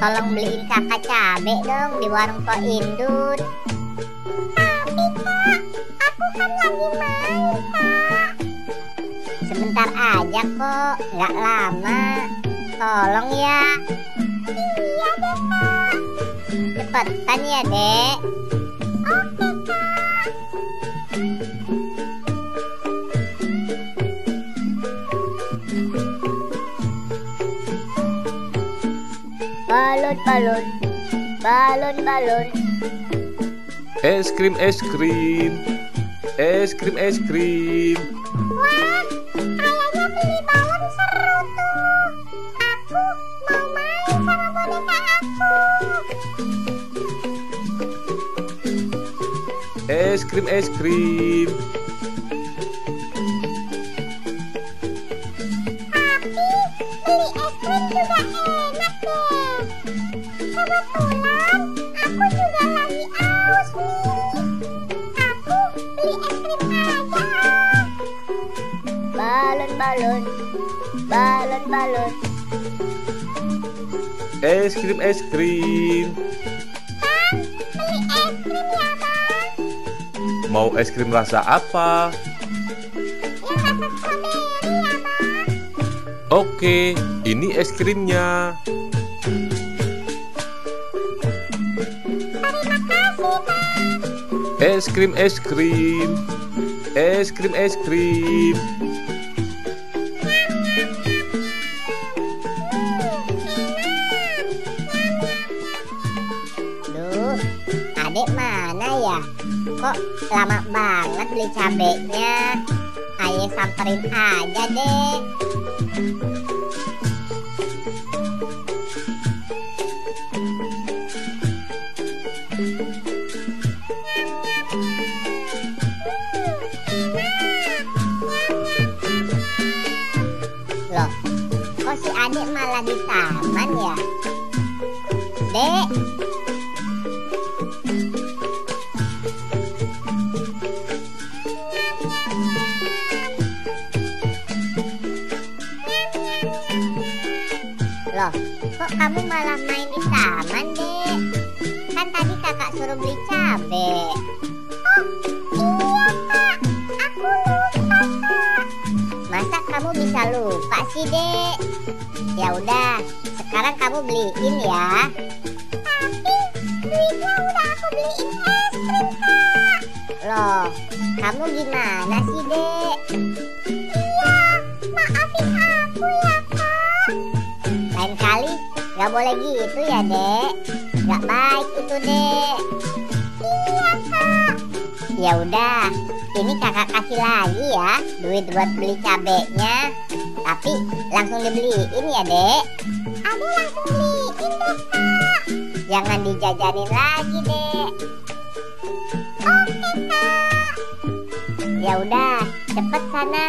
tolong beliin kakak cabe dong di warung Pok Indun. Tapi kak, aku kan lagi main kak. Sebentar aja kok, nggak lama. Tolong ya. Iya deh kak. Cepetan ya dek. Oke kak. Balon, balon, balon. Es krim, es krim. Es krim, es krim. Wah, kayaknya beli balon seru tuh. Aku mau main sama boneka aku. Es krim, es krim. Tapi beli es krim juga enak deh. Kebetulan aku juga lagi aus nih. Aku beli es krim aja. Balon, balon, balon, balon. Es krim, es krim. Bang, beli es krim ya bang. Mau es krim rasa apa? Yang rasa stroberi ya bang. Oke, ini es krimnya. Terima kasih bang. Es krim, es krim. Es krim, es krim. Duh, adek mana ya? Kok lama banget beli cabenya? Ayo samperin aja deh. Loh, kok si adik malah di taman ya? Dek, loh, kok kamu malah main di taman, Dek? Kan tadi kakak suruh beli cabe. Oh, iya, Kak. Aku lupa, Kak. Masa kamu bisa lupa sih, Dek? Ya udah, sekarang kamu beliin ya. Tapi duitnya udah aku beliin es krim, Kak. Loh, kamu gimana sih, Dek? Iya, maafin aku ya, Kak. Lain kali gak boleh gitu ya dek. Gak baik itu dek. Iya kak. Ya udah, ini kakak kasih lagi ya duit buat beli cabenya. Tapi langsung dibeliin ya dek. Ada langsung beliin deh kak. Jangan dijajanin lagi dek. Oke kak. Ya udah, cepet sana.